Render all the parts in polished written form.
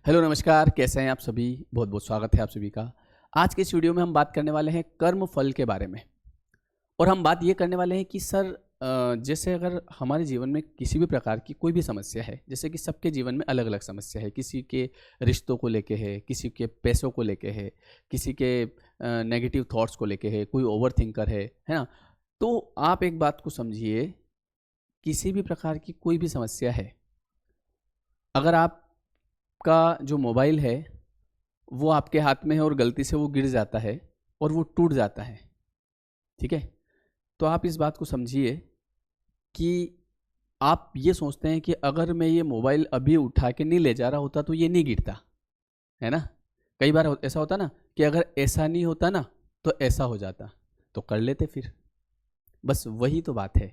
Hello नमस्कार, कैसे हैं आप सभी। बहुत बहुत स्वागत है आप सभी का। आज के इस वीडियो में हम बात करने वाले हैं कर्म फल के बारे में। और हम बात ये करने वाले हैं कि सर जैसे अगर हमारे जीवन में किसी भी प्रकार की कोई भी समस्या है, जैसे कि सबके जीवन में अलग अलग समस्या है, किसी के रिश्तों को लेके है, किसी के पैसों को लेके है, किसी के नेगेटिव थॉट्स को लेके है, कोई ओवर थिंकर है ना। तो आप एक बात को समझिए, किसी भी प्रकार की कोई भी समस्या है, अगर आपका जो मोबाइल है वो आपके हाथ में है और गलती से वो गिर जाता है और वो टूट जाता है, ठीक है, तो आप इस बात को समझिए कि आप ये सोचते हैं कि अगर मैं ये मोबाइल अभी उठा के नहीं ले जा रहा होता तो ये नहीं गिरता, है ना। कई बार ऐसा होता ना कि अगर ऐसा नहीं होता ना तो ऐसा हो जाता, तो कर लेते फिर। बस वही तो बात है,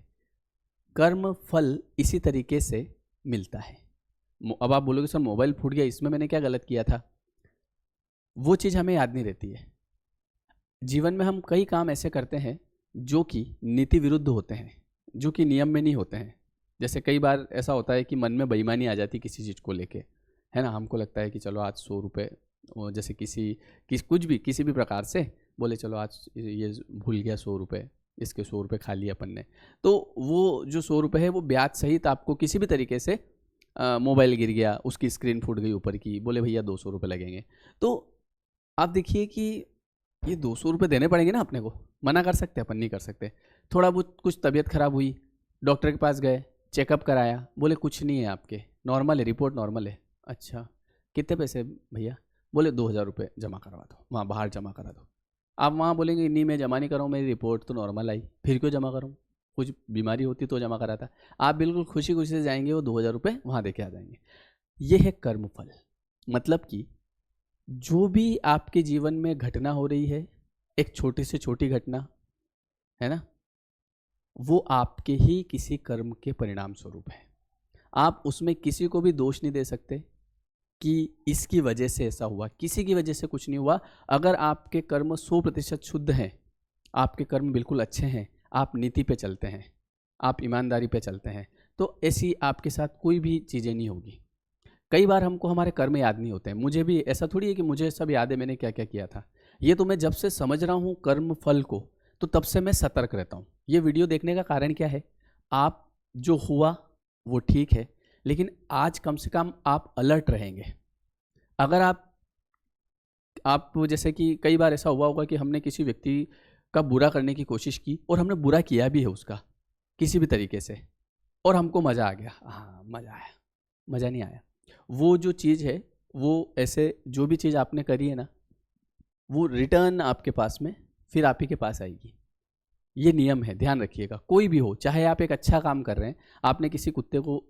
कर्म फल इसी तरीके से मिलता है। अब आप बोलोगे सर मोबाइल फूट गया, इसमें मैंने क्या गलत किया था, वो चीज़ हमें याद नहीं रहती है। जीवन में हम कई काम ऐसे करते हैं जो कि नीति विरुद्ध होते हैं, जो कि नियम में नहीं होते हैं। जैसे कई बार ऐसा होता है कि मन में बेईमानी आ जाती किसी चीज़ को लेके, है ना। हमको लगता है कि चलो आज 100 रुपये, जैसे कुछ भी किसी भी प्रकार से बोले चलो आज ये भूल गया 100 रुपये, इसके 100 रुपये खा लिए अपन ने, तो वो जो 100 रुपये है वो ब्याज सहित आपको किसी भी तरीके से मोबाइल गिर गया, उसकी स्क्रीन फूट गई ऊपर की, बोले भैया 200 रुपये लगेंगे। तो आप देखिए कि ये 200 रुपये देने पड़ेंगे ना अपने को, मना कर सकते अपन नहीं कर सकते। थोड़ा बहुत कुछ तबीयत खराब हुई, डॉक्टर के पास गए, चेकअप कराया, बोले कुछ नहीं है आपके, नॉर्मल है, रिपोर्ट नॉर्मल है। अच्छा कितने पैसे भैया, बोले 2000 रुपये जमा करवा दो, वहाँ बाहर जमा करा दो। आप वहाँ बोलेंगे नहीं मैं जमा नहीं कराऊँ, मेरी रिपोर्ट तो नॉर्मल आई, फिर क्यों जमा कराऊँ, कुछ बीमारी होती तो जमा कराता। आप बिल्कुल खुशी खुशी से जाएंगे, वो 2000 रुपये वहाँ दे के आ जाएंगे। ये है कर्मफल। मतलब कि जो भी आपके जीवन में घटना हो रही है, एक छोटी से छोटी घटना, है ना, वो आपके ही किसी कर्म के परिणाम स्वरूप है। आप उसमें किसी को भी दोष नहीं दे सकते कि इसकी वजह से ऐसा हुआ, किसी की वजह से कुछ नहीं हुआ। अगर आपके कर्म 100% शुद्ध हैं, आपके कर्म बिल्कुल अच्छे हैं, आप नीति पे चलते हैं, आप ईमानदारी पे चलते हैं, तो ऐसी आपके साथ कोई भी चीज़ें नहीं होगी। कई बार हमको हमारे कर्म याद नहीं होते हैं। मुझे भी ऐसा थोड़ी है कि मुझे सब याद है मैंने क्या क्या किया था। ये तो मैं जब से समझ रहा हूँ कर्म फल को, तो तब से मैं सतर्क रहता हूँ। ये वीडियो देखने का कारण क्या है, आप जो हुआ वो ठीक है, लेकिन आज कम से कम आप अलर्ट रहेंगे। अगर आप जैसे कि कई बार ऐसा हुआ होगा कि हमने किसी व्यक्ति का बुरा करने की कोशिश की और हमने बुरा किया भी है उसका किसी भी तरीके से, और हमको मज़ा आ गया, हाँ मज़ा आया, मज़ा नहीं आया। वो जो चीज़ है, वो ऐसे जो भी चीज़ आपने करी है ना, वो रिटर्न आपके पास में फिर आप ही के पास आएगी। ये नियम है, ध्यान रखिएगा। कोई भी हो, चाहे आप एक अच्छा काम कर रहे हैं, आपने किसी कुत्ते को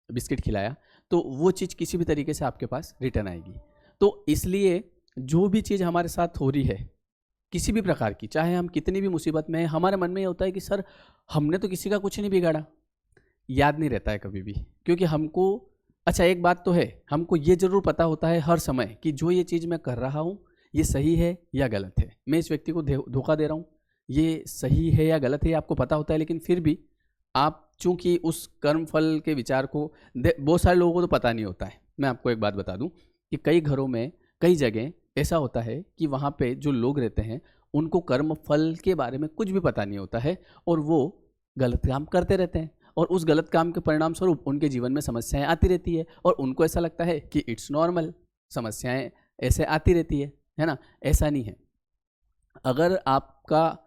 बिस्किट खिलाया, तो वो चीज़ किसी भी तरीके से आपके पास रिटर्न आएगी। तो इसलिए जो भी चीज़ हमारे साथ हो रही है, किसी भी प्रकार की, चाहे हम कितनी भी मुसीबत में हैं, हमारे मन में ये होता है कि सर हमने तो किसी का कुछ नहीं बिगाड़ा। याद नहीं रहता है कभी भी, क्योंकि हमको, अच्छा एक बात तो है, हमको ये ज़रूर पता होता है हर समय कि जो ये चीज़ मैं कर रहा हूँ ये सही है या गलत है, मैं इस व्यक्ति को धोखा दे रहा हूँ, ये सही है या गलत है, ये आपको पता होता है। लेकिन फिर भी आप चूंकि उस कर्म फल के विचार को, बहुत सारे लोगों को तो पता नहीं होता है। मैं आपको एक बात बता दूं कि कई घरों में, कई जगह ऐसा होता है कि वहाँ पे जो लोग रहते हैं उनको कर्म फल के बारे में कुछ भी पता नहीं होता है, और वो गलत काम करते रहते हैं, और उस गलत काम के परिणाम स्वरूप उनके जीवन में समस्याएं आती रहती है, और उनको ऐसा लगता है कि इट्स नॉर्मल, समस्याएं ऐसे आती रहती है ना। ऐसा नहीं है। अगर आपका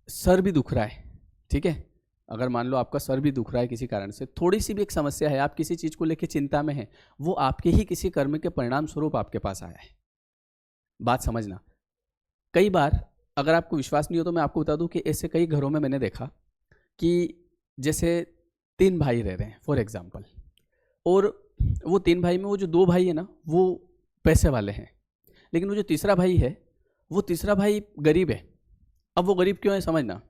सर भी दुख रहा है, ठीक है, अगर मान लो आपका सर भी दुख रहा है किसी कारण से, थोड़ी सी भी एक समस्या है, आप किसी चीज़ को लेकर चिंता में हैं, वो आपके ही किसी कर्म के परिणाम स्वरूप आपके पास आया है। बात समझना। कई बार अगर आपको विश्वास नहीं हो तो मैं आपको बता दूं कि ऐसे कई घरों में मैंने देखा कि जैसे 3 भाई रह रहे हैं फॉर एग्जाम्पल, और वो 3 भाई में वो जो 2 भाई है ना वो पैसे वाले हैं, लेकिन वो जो तीसरा भाई है, वो तीसरा भाई गरीब है। अब वो गरीब क्यों है समझना,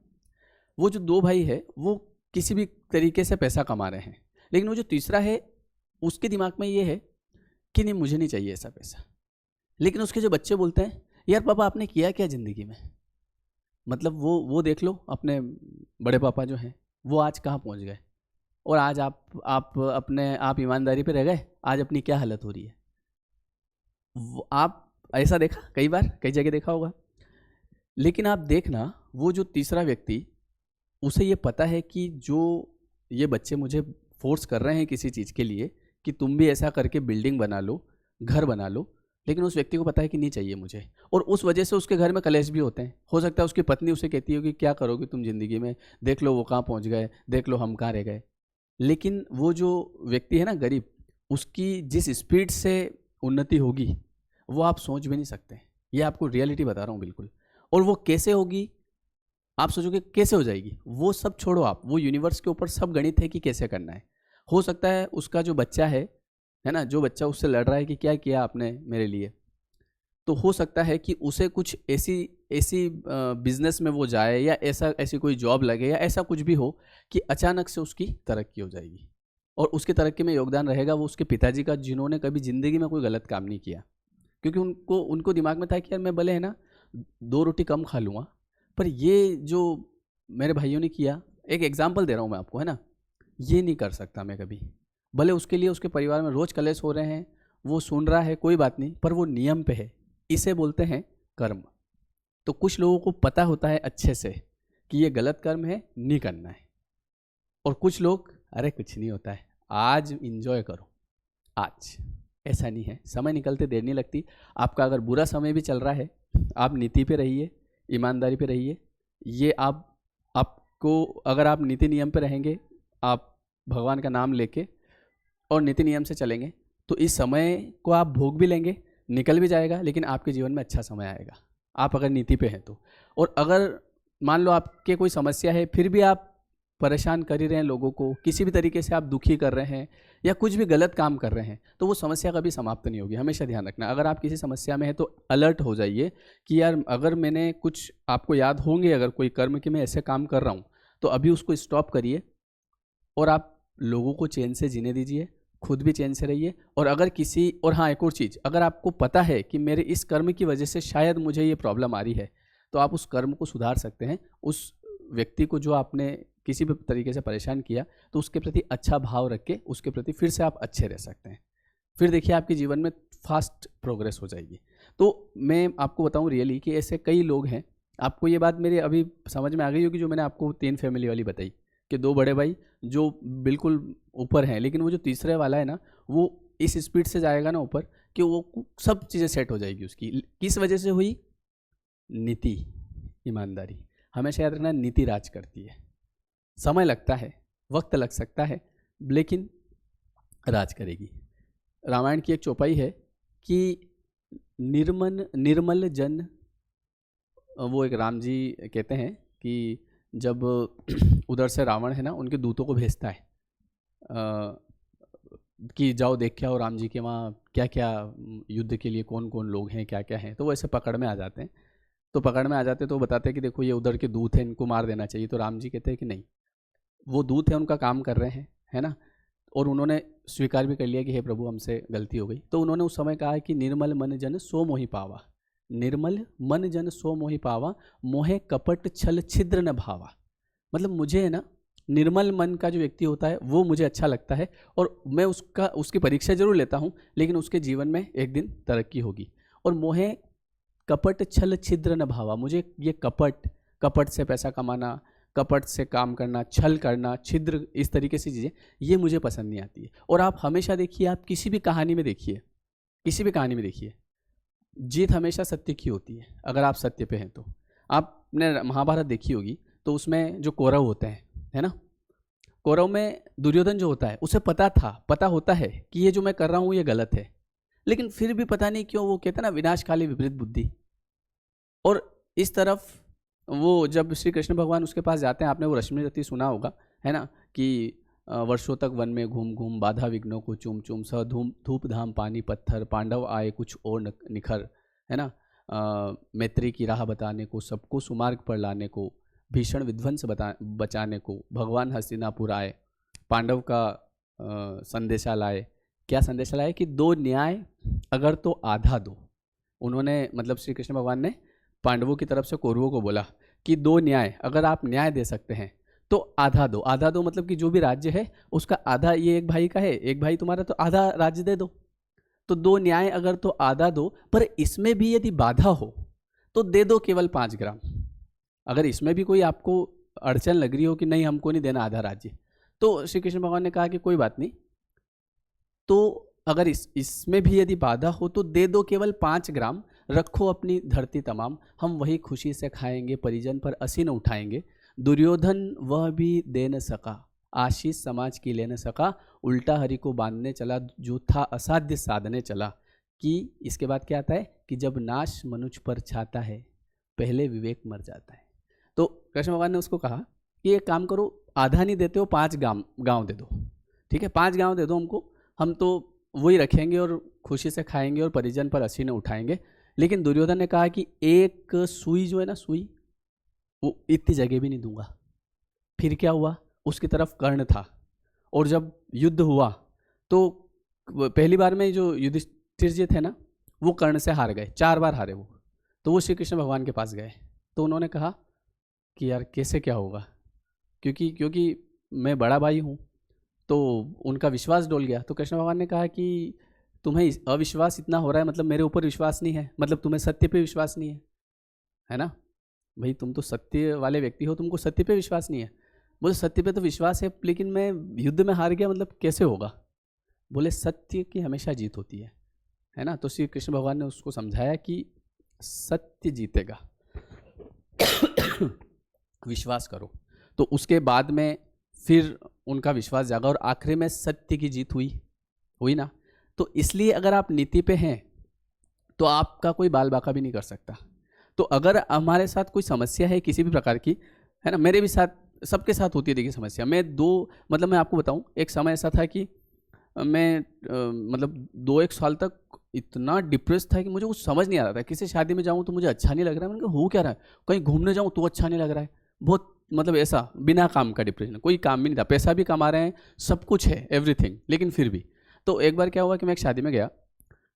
वो जो 2 भाई है वो किसी भी तरीके से पैसा कमा रहे हैं, लेकिन वो जो तीसरा है उसके दिमाग में ये है कि नहीं मुझे नहीं चाहिए ऐसा पैसा। लेकिन उसके जो बच्चे बोलते हैं यार पापा आपने किया क्या ज़िंदगी में, मतलब वो देख लो अपने बड़े पापा जो हैं वो आज कहाँ पहुँच गए, और आज आप ईमानदारी पे रह गए, आज अपनी क्या हालत हो रही है। आप ऐसा देखा कई बार, कई जगह देखा होगा। लेकिन आप देखना, वो जो तीसरा व्यक्ति, उसे ये पता है कि जो ये बच्चे मुझे फोर्स कर रहे हैं किसी चीज़ के लिए कि तुम भी ऐसा करके बिल्डिंग बना लो, घर बना लो, लेकिन उस व्यक्ति को पता है कि नहीं चाहिए मुझे, और उस वजह से उसके घर में कलेश भी होते हैं। हो सकता है उसकी पत्नी उसे कहती हो कि क्या करोगे तुम ज़िंदगी में, देख लो वो कहाँ पहुँच गए, देख लो हम कहाँ रह गए। लेकिन वो जो व्यक्ति है ना गरीब, उसकी जिस स्पीड से उन्नति होगी वो आप सोच भी नहीं सकते। ये आपको रियलिटी बता रहा हूँ बिल्कुल। और वो कैसे होगी, आप सोचोगे कैसे हो जाएगी, वो सब छोड़ो आप, वो यूनिवर्स के ऊपर सब गणित है कि कैसे करना है। हो सकता है उसका जो बच्चा है ना, जो बच्चा उससे लड़ रहा है कि क्या किया आपने मेरे लिए, तो हो सकता है कि उसे कुछ ऐसी ऐसी बिजनेस में वो जाए, या ऐसी कोई जॉब लगे, या ऐसा कुछ भी हो कि अचानक से उसकी तरक्की हो जाएगी। और उसकी तरक्की में योगदान रहेगा वो उसके पिताजी का, जिन्होंने कभी ज़िंदगी में कोई गलत काम नहीं किया। क्योंकि उनको दिमाग में था कि यार मैं भले है ना 2 रोटी कम खा लूँगा, पर ये जो मेरे भाइयों ने किया, एक एग्जाम्पल दे रहा हूँ मैं आपको, है ना, ये नहीं कर सकता मैं कभी। भले उसके लिए उसके परिवार में रोज़ कलेश हो रहे हैं, वो सुन रहा है, कोई बात नहीं, पर वो नियम पे है। इसे बोलते हैं कर्म। तो कुछ लोगों को पता होता है अच्छे से कि ये गलत कर्म है, नहीं करना है, और कुछ लोग अरे कुछ नहीं होता है, आज इंजॉय करो। आज ऐसा नहीं है, समय निकलते देर नहीं लगती। आपका अगर बुरा समय भी चल रहा है, आप नीति पे रहिए, ईमानदारी पे रहिए। ये आपको अगर आप नीति नियम पे रहेंगे, आप भगवान का नाम लेके और नीति नियम से चलेंगे, तो इस समय को आप भोग भी लेंगे, निकल भी जाएगा, लेकिन आपके जीवन में अच्छा समय आएगा, आप अगर नीति पे हैं तो। और अगर मान लो आपके कोई समस्या है, फिर भी आप परेशान कर ही रहे हैं लोगों को, किसी भी तरीके से आप दुखी कर रहे हैं या कुछ भी गलत काम कर रहे हैं, तो वो समस्या कभी समाप्त नहीं होगी। हमेशा ध्यान रखना, अगर आप किसी समस्या में हैं तो अलर्ट हो जाइए कि यार अगर मैंने कुछ, आपको याद होंगे अगर कोई कर्म कि मैं ऐसे काम कर रहा हूँ, तो अभी उसको स्टॉप करिए और आप लोगों को चैन से जीने दीजिए, खुद भी चैन से रहिए। और अगर किसी, और हाँ एक और चीज़, अगर आपको पता है कि मेरे इस कर्म की वजह से शायद मुझे ये प्रॉब्लम आ रही है, तो आप उस कर्म को सुधार सकते हैं। उस व्यक्ति को जो आपने किसी भी तरीके से परेशान किया, तो उसके प्रति अच्छा भाव रख के उसके प्रति फिर से आप अच्छे रह सकते हैं। फिर देखिए आपके जीवन में फास्ट प्रोग्रेस हो जाएगी। तो मैं आपको बताऊं रियली कि ऐसे कई लोग हैं। आपको ये बात मेरी अभी समझ में आ गई होगी, जो मैंने आपको 3 फैमिली वाली बताई कि 2 बड़े भाई जो बिल्कुल ऊपर हैं, लेकिन वो जो तीसरे वाला है ना, वो इस स्पीड से जाएगा ना ऊपर कि वो सब चीज़ें सेट हो जाएगी उसकी। किस वजह से हुई? नीति, ईमानदारी। हमेशा याद रखना, नीति राज करती है। समय लगता है, वक्त लग सकता है, लेकिन राज करेगी। रामायण की एक चौपाई है कि निर्मल जन, वो एक राम जी कहते हैं कि जब उधर से रावण है ना उनके दूतों को भेजता है कि जाओ देख के आओ राम जी के वहाँ क्या क्या युद्ध के लिए कौन कौन लोग हैं, क्या क्या हैं। तो वो ऐसे पकड़ में आ जाते हैं, तो पकड़ में आ जाते तो बताते हैं कि देखो ये उधर के दूत हैं, इनको मार देना चाहिए। तो राम जी कहते हैं कि नहीं, वो दूत है, उनका काम कर रहे हैं, है ना। और उन्होंने स्वीकार भी कर लिया कि हे प्रभु हमसे गलती हो गई। तो उन्होंने उस समय कहा कि निर्मल मन जन सो मोहि पावा, निर्मल मन जन सो मोहि पावा, मोहे कपट छल छिद्र न भावा। मतलब मुझे है ना, निर्मल मन का जो व्यक्ति होता है वो मुझे अच्छा लगता है, और मैं उसकी परीक्षा जरूर लेता हूँ, लेकिन उसके जीवन में एक दिन तरक्की होगी। और मोहे कपट छल छिद्र न भावा, मुझे ये कपट से पैसा कमाना, कपट से काम करना, छल करना, छिद्र, इस तरीके से चीज़ें ये मुझे पसंद नहीं आती है। और आप हमेशा देखिए, आप किसी भी कहानी में देखिए, किसी भी कहानी में देखिए, जीत हमेशा सत्य की होती है। अगर आप सत्य पे हैं तो आपने महाभारत देखी होगी, तो उसमें जो कौरव होते हैं, है ना, कौरव में दुर्योधन जो होता है उसे पता होता है कि ये जो मैं कर रहा हूँ ये गलत है, लेकिन फिर भी पता नहीं क्यों वो कहते हैं ना विनाशकाली विपरीत बुद्धि। और इस तरफ वो जब श्री कृष्ण भगवान उसके पास जाते हैं, आपने वो रश्मि रति सुना होगा, है ना, कि वर्षों तक वन में घूम घूम बाधा विघ्नों को चूम चूम, स धूप धाम पानी पत्थर, पांडव आए कुछ और निखर, है ना, मैत्री की राह बताने को, सबको सुमार्ग पर लाने को, भीषण विध्वंस बचाने को, भगवान हस्तिनापुर आए, पांडव का संदेशा लाए। क्या संदेशा लाए कि 2 न्याय अगर तो आधा दो। उन्होंने, मतलब श्री कृष्ण भगवान ने पांडवों की तरफ से कौरवों को बोला कि 2 न्याय, अगर आप न्याय दे सकते हैं तो आधा दो। आधा दो मतलब कि जो भी राज्य है उसका आधा ये एक भाई का है, एक भाई तुम्हारा, तो आधा राज्य दे दो। तो 2 न्याय अगर तो आधा दो, पर इसमें भी यदि बाधा हो तो दे दो केवल 5 ग्राम। अगर इसमें भी कोई आपको अड़चन लग रही हो कि नहीं हमको नहीं देना आधा राज्य, तो श्री कृष्ण भगवान ने कहा कि कोई बात नहीं, तो अगर इसमें भी यदि बाधा हो तो दे दो केवल 5 ग्राम, रखो अपनी धरती तमाम, हम वही खुशी से खाएंगे, परिजन पर असी न उठाएंगे। दुर्योधन वह भी दे न सका, आशीष समाज की ले न सका, उल्टा हरि को बांधने चला, जो था असाध्य साधने चला। कि इसके बाद क्या आता है कि जब नाश मनुष्य पर छाता है, पहले विवेक मर जाता है। तो कृष्ण भगवान ने उसको कहा कि एक काम करो, आधा नहीं देते हो, 5 गाँव दे दो, ठीक है, 5 गाँव दे दो हमको, हम तो वही रखेंगे और खुशी से खाएंगे और परिजन पर असी न उठाएंगे। लेकिन दुर्योधन ने कहा कि एक सुई जो है ना, सुई, वो इतनी जगह भी नहीं दूंगा। फिर क्या हुआ, उसकी तरफ कर्ण था, और जब युद्ध हुआ तो पहली बार में जो युधिष्ठिर जी थे ना, वो कर्ण से हार गए, 4 बार हारे वो। तो वो श्री कृष्ण भगवान के पास गए, तो उन्होंने कहा कि यार कैसे क्या होगा, क्योंकि मैं बड़ा भाई हूँ, तो उनका विश्वास डोल गया। तो कृष्ण भगवान ने कहा कि तुम्हें अविश्वास इतना हो रहा है, मतलब मेरे ऊपर विश्वास नहीं है, मतलब तुम्हें सत्य पे विश्वास नहीं है ना भाई, तुम तो सत्य वाले व्यक्ति हो, तुमको सत्य पे विश्वास नहीं है। बोले सत्य पे तो विश्वास है, लेकिन मैं युद्ध में हार गया, मतलब कैसे होगा। बोले सत्य की हमेशा जीत होती है ना। तो श्री कृष्ण भगवान ने उसको समझाया कि सत्य जीतेगा, विश्वास करो। तो उसके बाद में फिर उनका विश्वास जागा और आखिरी में सत्य की जीत हुई ना। तो इसलिए अगर आप नीति पे हैं तो आपका कोई बाल बाका भी नहीं कर सकता। तो अगर हमारे साथ कोई समस्या है किसी भी प्रकार की, है ना, मेरे भी साथ, सबके साथ होती है देखिए समस्या। मैं आपको बताऊं, एक समय ऐसा था कि मैं मतलब 2-1 साल तक इतना डिप्रेस था कि मुझे कुछ समझ नहीं आ रहा था। किसी शादी में जाऊं तो मुझे अच्छा नहीं लग रहा है, मैंने कहा हो क्या रहा है, कहीं घूमने जाऊं तो अच्छा नहीं लग रहा है, बहुत मतलब ऐसा बिना काम का डिप्रेशन, कोई काम भी नहीं था, पैसा भी कमा रहे हैं, सब कुछ है, एवरीथिंग, लेकिन फिर भी। तो एक बार क्या हुआ कि मैं एक शादी में गया,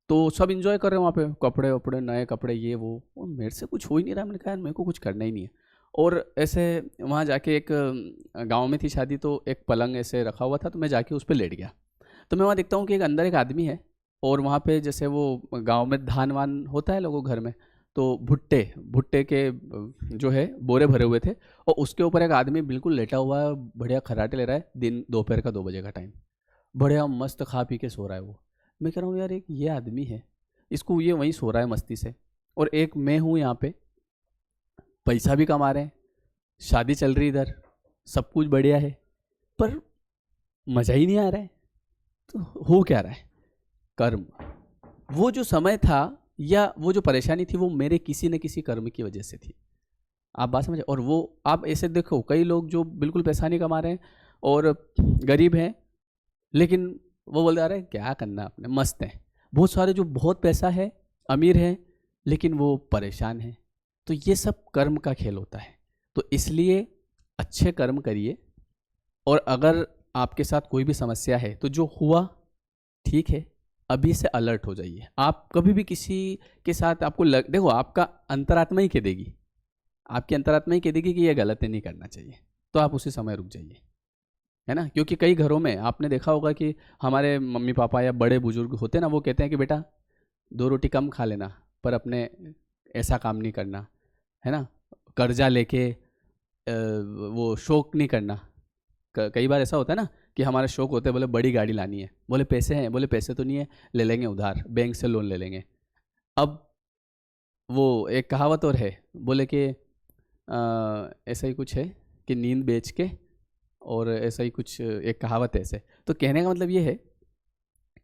तो सब इन्जॉय कर रहे हैं वहाँ पे, कपड़े वपड़े, नए कपड़े, ये वो, और मेरे से कुछ हो ही नहीं रहा। मैंने कहा मेरे को कुछ करना ही नहीं है। और ऐसे वहाँ जाके, एक गांव में थी शादी, तो एक पलंग ऐसे रखा हुआ था, तो मैं जाके उस पर लेट गया। तो मैं वहाँ देखता हूँ कि एक अंदर एक आदमी है, और वहाँ पे जैसे वो गांव में धान वान होता है लोगों घर में, तो भुट्टे के जो है बोरे भरे हुए थे, और उसके ऊपर एक आदमी बिल्कुल लेटा हुआ है, बढ़िया खर्राटे ले रहा है, दोपहर का 2 बजे का टाइम, बढ़िया मस्त खा पी के सो रहा है वो। मैं कह रहा हूँ यार, एक ये आदमी है, इसको ये वहीं सो रहा है मस्ती से, और एक मैं हूँ यहाँ पे, पैसा भी कमा रहे हैं, शादी चल रही इधर, सब कुछ बढ़िया है, पर मज़ा ही नहीं आ रहा है। तो हो क्या रहा है, कर्म। वो जो समय था या वो जो परेशानी थी, वो मेरे किसी न किसी कर्म की वजह से थी। आप बात समझे। और वो आप ऐसे देखो, कई लोग जो बिल्कुल पैसा नहीं कमा रहे हैं और गरीब हैं, लेकिन वो बोलते आ रहे हैं क्या करना आपने, मस्त है। बहुत सारे जो बहुत पैसा है, अमीर हैं, लेकिन वो परेशान हैं। तो ये सब कर्म का खेल होता है। तो इसलिए अच्छे कर्म करिए, और अगर आपके साथ कोई भी समस्या है तो जो हुआ ठीक है, अभी से अलर्ट हो जाइए। आप कभी भी किसी के साथ आपको देखो, आपका अंतरात्मा ही कह देगी, आपकी अंतरात्मा ही कह देगी कि ये गलत है, नहीं करना चाहिए, तो आप उसी समय रुक जाइए, है ना। क्योंकि कई घरों में आपने देखा होगा कि हमारे मम्मी पापा या बड़े बुजुर्ग होते हैं ना, वो कहते हैं कि बेटा 2 रोटी कम खा लेना, पर अपने ऐसा काम नहीं करना, है ना, कर्जा लेके वो शौक नहीं करना। कई बार ऐसा होता है ना कि हमारा शौक होता है, बोले बड़ी गाड़ी लानी है, बोले पैसे हैं, बोले पैसे तो नहीं है, ले लेंगे उधार, बैंक से लोन ले लेंगे। अब वो एक कहावत और है, बोले कि ऐसा ही कुछ है कि नींद बेच के, और ऐसा ही कुछ एक कहावत है ऐसे। तो कहने का मतलब ये है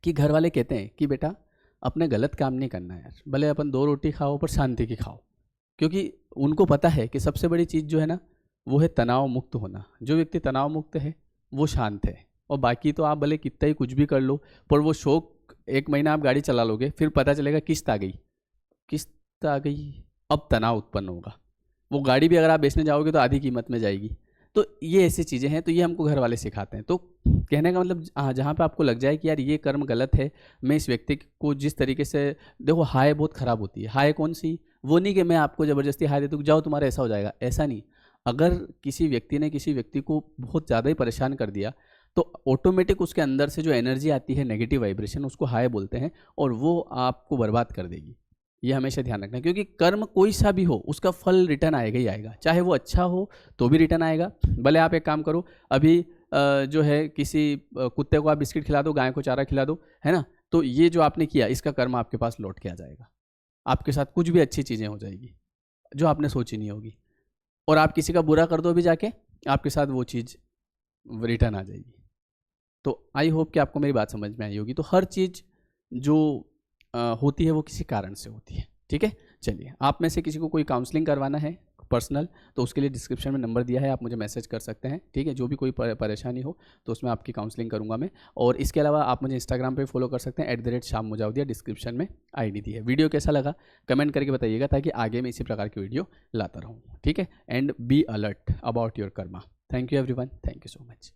कि घर वाले कहते हैं कि बेटा अपने गलत काम नहीं करना यार, भले अपन 2 रोटी खाओ पर शांति की खाओ। क्योंकि उनको पता है कि सबसे बड़ी चीज़ जो है ना, वो है तनाव मुक्त होना। जो व्यक्ति तनाव मुक्त है वो शांत है, और बाकी तो आप भले कितना ही कुछ भी कर लो, पर वो शौक 1 महीना आप गाड़ी चला लोगे, फिर पता चलेगा किस्त आ गई, अब तनाव उत्पन्न होगा। वो गाड़ी भी अगर आप बेचने जाओगे तो आधी कीमत में जाएगी। तो ये ऐसी चीज़ें हैं, तो ये हमको घर वाले सिखाते हैं। तो कहने का मतलब जहाँ पे आपको लग जाए कि यार ये कर्म गलत है, मैं इस व्यक्ति को जिस तरीके से देखो, हाय बहुत ख़राब होती है। हाय कौन सी, वो नहीं कि मैं आपको ज़बरदस्ती हाय दे दूँ, जाओ तुम्हारा ऐसा हो जाएगा, ऐसा नहीं। अगर किसी व्यक्ति ने किसी व्यक्ति को बहुत ज़्यादा ही परेशान कर दिया, तो ऑटोमेटिक उसके अंदर से जो एनर्जी आती है नेगेटिव वाइब्रेशन, उसको हाई बोलते हैं, और वो आपको बर्बाद कर देगी। ये हमेशा ध्यान रखना, क्योंकि कर्म कोई सा भी हो उसका फल रिटर्न आएगा ही आएगा, चाहे वो अच्छा हो तो भी रिटर्न आएगा। भले आप एक काम करो, अभी जो है किसी कुत्ते को आप बिस्किट खिला दो, गाय को चारा खिला दो, है ना, तो ये जो आपने किया इसका कर्म आपके पास लौट के आ जाएगा। आपके साथ कुछ भी अच्छी चीज़ें हो जाएगी जो आपने सोची नहीं होगी, और आप किसी का बुरा कर दो भी जाके, आपके साथ वो चीज़ रिटर्न आ जाएगी। तो आई होप कि आपको मेरी बात समझ में आई होगी। तो हर चीज़ जो होती है वो किसी कारण से होती है, ठीक है। चलिए, आप में से किसी को कोई काउंसलिंग करवाना है पर्सनल, तो उसके लिए डिस्क्रिप्शन में नंबर दिया है, आप मुझे मैसेज कर सकते हैं, ठीक है। जो भी कोई परेशानी हो तो उसमें आपकी काउंसलिंग करूंगा मैं। और इसके अलावा आप मुझे इंस्टाग्राम पे फॉलो कर सकते हैं, @शाम मुजावदिया, डिस्क्रिप्शन में आईडी दी है। वीडियो कैसा लगा कमेंट करके बताइएगा, ताकि आगे मैं इसी प्रकार की वीडियो लाता रहूँ, ठीक है। And be alert about your Karma. Thank you everyone, thank you so much.